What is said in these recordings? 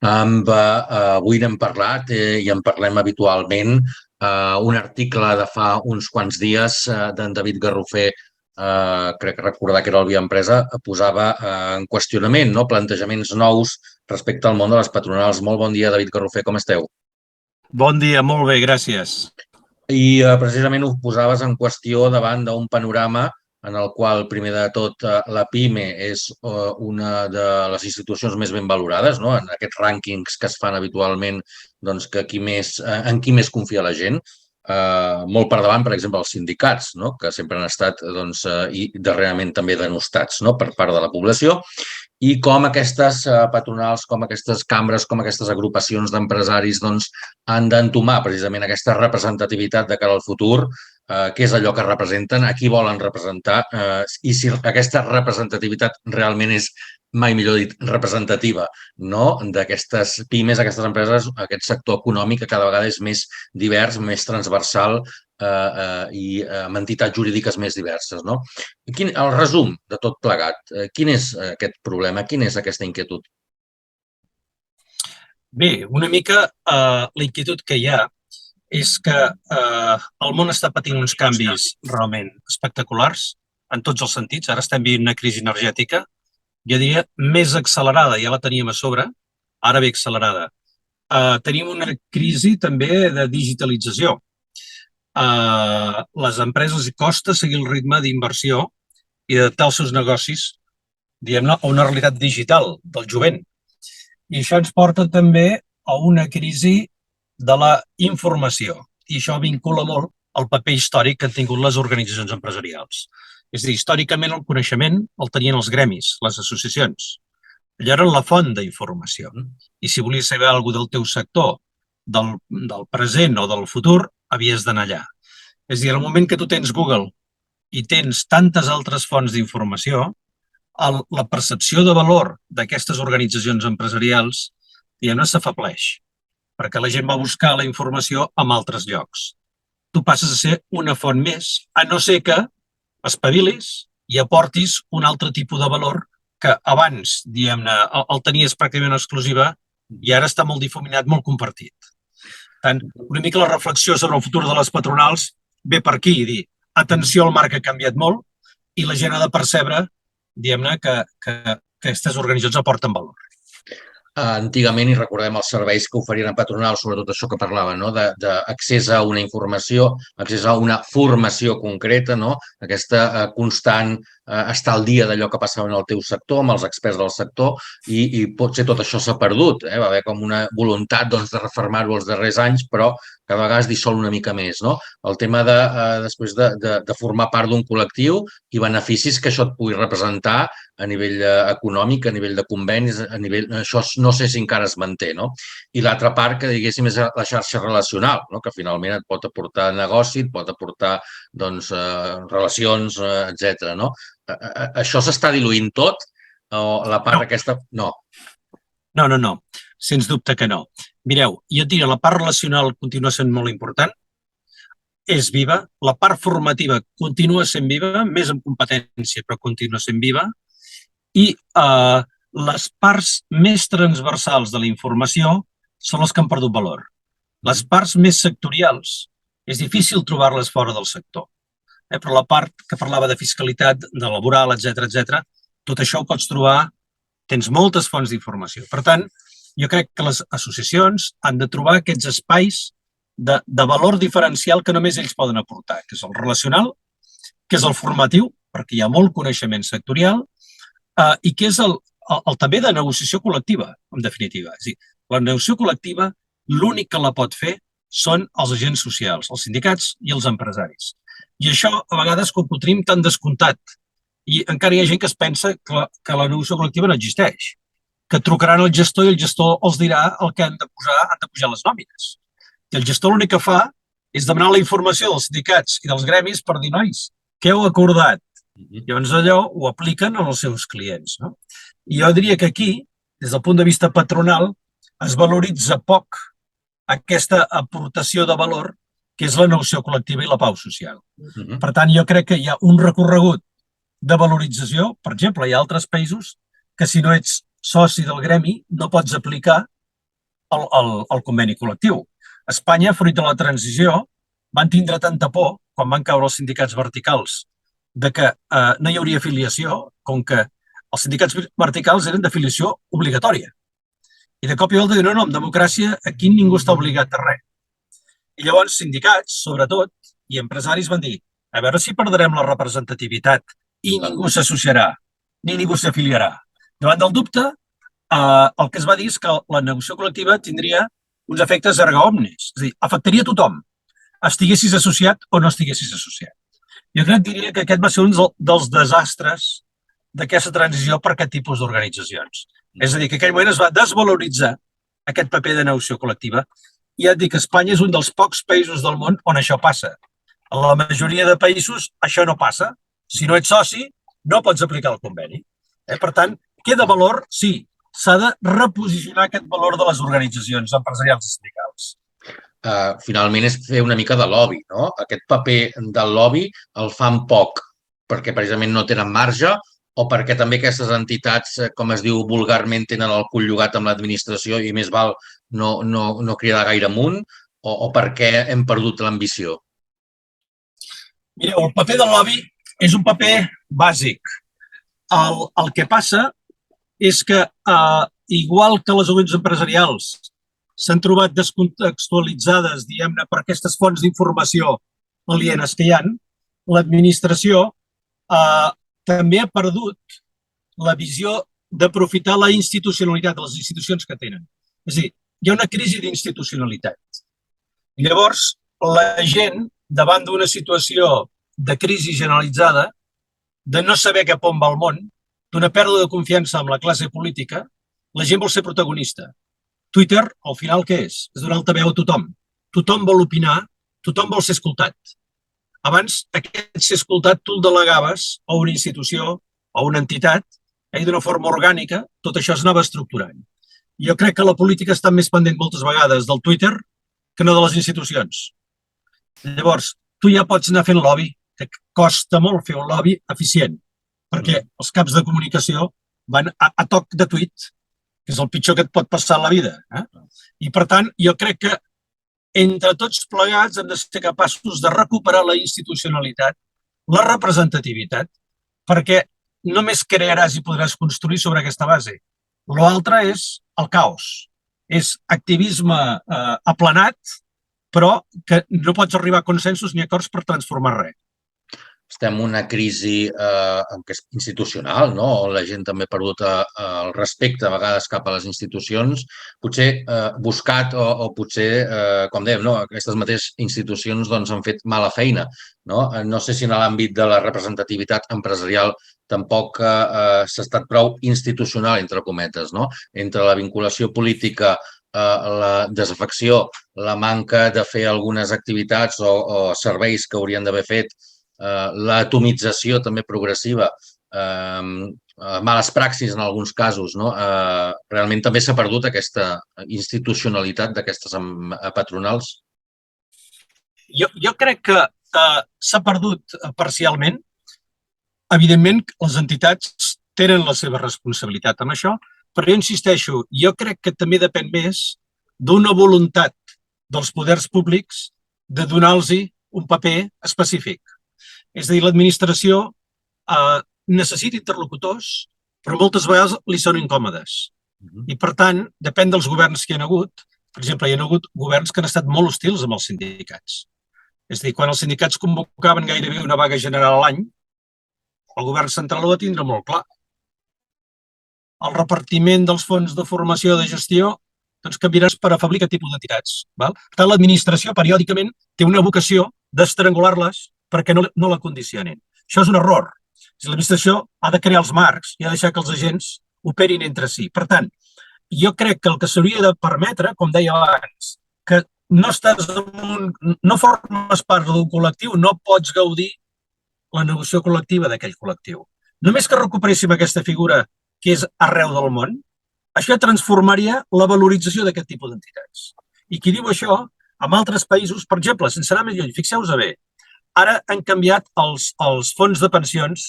Avui n'hem parlat i en parlem habitualment. Un article de fa uns quants dies d'en David Garrofer, crec recordar que era el Via Empresa, posava en qüestionament, plantejaments nous respecte al món de les patronals. Molt bon dia, David Garrofer, com esteu? Bon dia, molt bé, gràcies. I precisament ho posaves en qüestió davant d'un panorama en el qual, primer de tot, la PIME és una de les institucions més ben valorades, no? En aquests rànquings que es fan habitualment, doncs, en qui més confia la gent. Molt per davant, per exemple, els sindicats, no? Que sempre han estat, doncs, i darrerament també denostats, no? Per part de la població. I com aquestes patronals, com aquestes cambres, com aquestes agrupacions d'empresaris doncs, han d'entomar precisament aquesta representativitat de cara al futur, què és allò que representen, a qui volen representar i si aquesta representativitat realment és, mai millor dit, representativa, no? D'aquestes pimes, aquestes empreses, aquest sector econòmic que cada vegada és més divers, més transversal i amb entitats jurídiques més diverses, no? El resum de tot plegat, quin és aquest problema, quina és aquesta inquietud? Bé, una mica la inquietud que hi ha és que el món està patint uns canvis realment espectaculars en tots els sentits. Ara estem vivint una crisi energètica, jo diria més accelerada, ja la teníem a sobre, ara ve accelerada. Tenim una crisi també de digitalització. Les empreses costa seguir el ritme d'inversió i d'adaptar els seus negocis, diguem-ne, a una realitat digital del jovent. I això ens porta també a una crisi de la informació. I això vincula molt al paper històric que han tingut les organitzacions empresarials. És a dir, històricament el coneixement el tenien els gremis, les associacions. Allò era la font d'informació. I si volies saber alguna cosa del teu sector, del present o del futur, havies d'anar allà. És a dir, al moment que tu tens Google i tens tantes altres fonts d'informació, la percepció de valor d'aquestes organitzacions empresarials, diguem-ne, s'afableix, perquè la gent va buscar la informació en altres llocs. Tu passes a ser una font més, a no ser que espavilis i aportis un altre tipus de valor que abans, diguem-ne, el tenies pràcticament exclusiva i ara està molt difuminat, molt compartit. Per tant, una mica la reflexió sobre el futur de les patronals ve per aquí, dir, atenció, el marc ha canviat molt i la gent ha de percebre, diguem-ne, que aquestes organitzacions aporten valor. Antigament, i recordem els serveis que oferien a patronals, sobretot això que parlava, no? D'accés a una informació, accés a una formació concreta, no? Aquesta constant estar al dia d'allò que passava en el teu sector, amb els experts del sector, i potser tot això s'ha perdut. Va haver com una voluntat de refermar-ho els darrers anys, però cada vegada es dissol una mica més, no? El tema després de formar part d'un col·lectiu i beneficis que això et pugui representar a nivell econòmic, a nivell de convenis, a nivell... Això no sé si encara es manté, no? I l'altra part, que diguéssim, és la xarxa relacional, no? Que finalment et pot aportar negoci, et pot aportar, doncs, relacions, etc. no? Això s'està diluint tot? O la part aquesta... No. No. Sens dubte que no. Mireu, jo et diria, la part relacional continua sent molt important, és viva, la part formativa continua sent viva, més en competència, però continua sent viva, i les parts més transversals de la informació són les que han perdut valor. Les parts més sectorials és difícil trobar-les fora del sector, però la part que parlava de fiscalitat, de laboral, etc., tot això ho pots trobar, tens moltes fonts d'informació. Per tant, jo crec que les associacions han de trobar aquests espais de valor diferencial que només ells poden aportar, que és el relacional, que és el formatiu, perquè hi ha molt coneixement sectorial, i que és el també de negociació col·lectiva, en definitiva. És a dir, la negociació col·lectiva, l'únic que la pot fer són els agents socials, els sindicats i els empresaris. I això, a vegades, quan ho tenim tan descomptat, i encara hi ha gent que es pensa que la negociació col·lectiva no existeix, que trucaran al gestor i el gestor els dirà el que han de pujar les nòmines. I el gestor l'únic que fa és demanar la informació dels sindicats i dels gremis per dir, nois, què heu acordat? Llavors allò ho apliquen als seus clients. I jo diria que aquí, des del punt de vista patronal, es valoritza poc aquesta aportació de valor que és la negociació col·lectiva i la pau social. Per tant, jo crec que hi ha un recorregut de valorització. Per exemple, hi ha altres països que si no ets soci del gremi no pots aplicar el conveni col·lectiu. A Espanya, fruit de la transició, van tindre tanta por, quan van caure els sindicats verticals, de que no hi hauria afiliació, com que els sindicats verticals eren d'afiliació obligatòria. I de cop i volta diuen, no, en democràcia aquí ningú està obligat a res. I llavors sindicats, sobretot, i empresaris van dir, a veure si perdrem la representativitat i ningú s'associarà, ni ningú s'afiliarà. Davant del dubte, el que es va dir és que la negociació col·lectiva tindria uns efectes erga omnes, és a dir, afectaria tothom, estiguessis associat o no estiguessis associat. Jo crec que diria que aquest va ser un dels desastres d'aquesta transició per aquest tipus d'organitzacions. És a dir, que en aquell moment es va desvaloritzar aquest paper de negociació col·lectiva i ja et dic que Espanya és un dels pocs països del món on això passa. A la majoria de països això no passa. Si no ets soci, no pots aplicar el conveni. Per tant, queda valor, sí, s'ha de reposicionar aquest valor de les organitzacions empresarials i sindicals. Finalment és fer una mica de lobby, no? Aquest paper del lobby el fan poc perquè precisament no tenen marge o perquè també aquestes entitats, com es diu vulgarment, tenen el cul llogat amb l'administració i més val no cridar gaire amunt o perquè hem perdut l'ambició? Mireu, el paper del lobby és un paper bàsic. El que passa és que, igual que les organitzacions empresarials s'han trobat descontextualitzades, diguem-ne, per aquestes fonts d'informació alienes que hi ha, l'administració també ha perdut la visió d'aprofitar la institucionalitat de les institucions que tenen. És a dir, hi ha una crisi d'institucionalitat. Llavors, la gent, davant d'una situació de crisi generalitzada, de no saber cap on va el món, d'una pèrdua de confiança amb la classe política, la gent vol ser protagonista. Twitter, al final, què és? És donar altaveu a tothom. Tothom vol opinar, tothom vol ser escoltat. Abans, aquest ser escoltat, tu el delegaves a una institució o a una entitat i d'una forma orgànica tot això s'anava estructurant. Jo crec que la política està més pendent moltes vegades del Twitter que no de les institucions. Llavors, tu ja pots anar fent lobby, que costa molt fer un lobby eficient, perquè els caps de comunicació van a toc de tuit, que és el pitjor que et pot passar a la vida. I, per tant, jo crec que entre tots plegats hem de ser capaços de recuperar la institucionalitat, la representativitat, perquè només crearàs i podràs construir sobre aquesta base. L'altre és el caos. És activisme aplanat, però que no pots arribar a consensos ni acords per transformar res. Estem en una crisi institucional, no? On la gent també ha perdut el respecte a vegades cap a les institucions, potser buscat o potser, com dèiem, aquestes mateixes institucions han fet mala feina. No sé si en l'àmbit de la representativitat empresarial tampoc s'ha estat prou institucional, entre cometes, entre la vinculació política, la desafecció, la manca de fer algunes activitats o serveis que haurien d'haver fet, l'atomització també progressiva, males praxis en alguns casos, realment també s'ha perdut aquesta institucionalitat d'aquestes patronals? Jo crec que s'ha perdut parcialment. Evidentment, les entitats tenen la seva responsabilitat amb això, però jo insisteixo, jo crec que també depèn més d'una voluntat dels poders públics de donar-los un paper específic. És a dir, l'administració necessita interlocutors, però moltes vegades li són incòmodes. I, per tant, depèn dels governs que hi ha hagut. Per exemple, hi ha hagut governs que han estat molt hostils amb els sindicats. És a dir, quan els sindicats convocaven gairebé una vaga general a l'any, el govern central ho va tindre molt clar. El repartiment dels fons de formació de gestió canviaràs per afeblir aquest tipus d'entitats. Per tant, l'administració periòdicament té una vocació d'estrangular-les perquè no la condicionin. Això és un error. L'administració ha de crear els marcs i ha de deixar que els agents operin entre si. Per tant, jo crec que el que s'hauria de permetre, com deia abans, que no formes part d'un col·lectiu, no pots gaudir la negociació col·lectiva d'aquell col·lectiu. Només que recuperéssim aquesta figura que és arreu del món, això transformaria la valorització d'aquest tipus d'entitats. I qui diu això, en altres països, per exemple, sense anar més lluny, fixeu-vos bé, ara han canviat els fons de pensions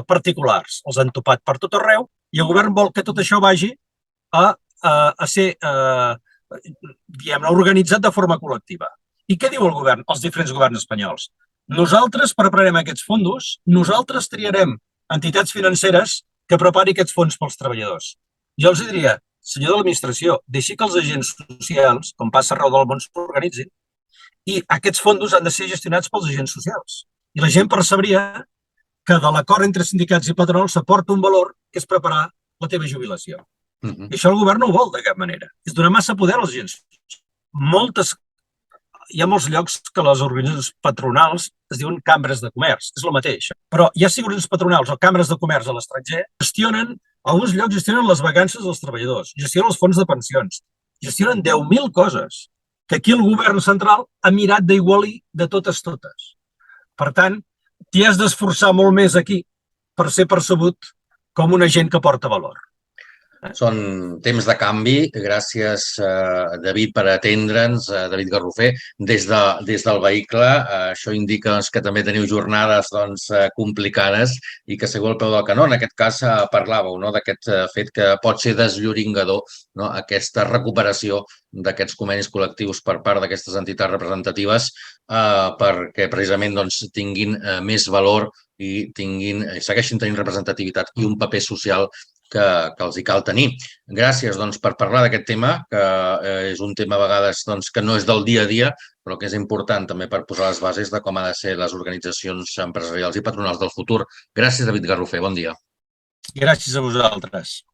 particulars. Els han topat per tot arreu i el govern vol que tot això vagi a a ser organitzat de forma col·lectiva. I què diu el govern, els diferents governs espanyols? Nosaltres prepararem aquests fons, nosaltres triarem entitats financeres que prepari aquests fons pels treballadors. Jo els diria, senyor de l'administració, deixi que els agents socials, com passa arreu del món, s'organitzin, i aquests fons han de ser gestionats pels agents socials. I la gent percebria que de l'acord entre sindicats i patronals s'aporta un valor, que és preparar la teva jubilació. I això el govern no ho vol de cap manera. És donar massa poder als agents. Hi ha molts llocs que les organitzacions patronals es diuen cambres de comerç, és el mateix. Però ja siguin organitzacions patronals o cambres de comerç a l'estranger, alguns llocs gestionen les vacances dels treballadors, gestionen els fons de pensions, gestionen 10.000 coses que aquí el govern central ha mirat d'igualir de totes. Per tant, t'hi has d'esforçar molt més aquí per ser percebut com un agent que porta valor. Són temps de canvi. Gràcies, David, per atendre'ns, David Garrofer, des del vehicle. Això indica que també teniu jornades complicades i que seguiu al peu del canó. En aquest cas parlàveu d'aquest fet que pot ser deslloringador, aquesta recuperació d'aquests convenis col·lectius per part d'aquestes entitats representatives perquè precisament tinguin més valor i segueixin tenint representativitat i un paper social que els hi cal tenir. Gràcies per parlar d'aquest tema, que és un tema a vegades que no és del dia a dia, però que és important també per posar les bases de com ha de ser les organitzacions empresarials i patronals del futur. Gràcies, David Garrofer. Bon dia. Gràcies a vosaltres.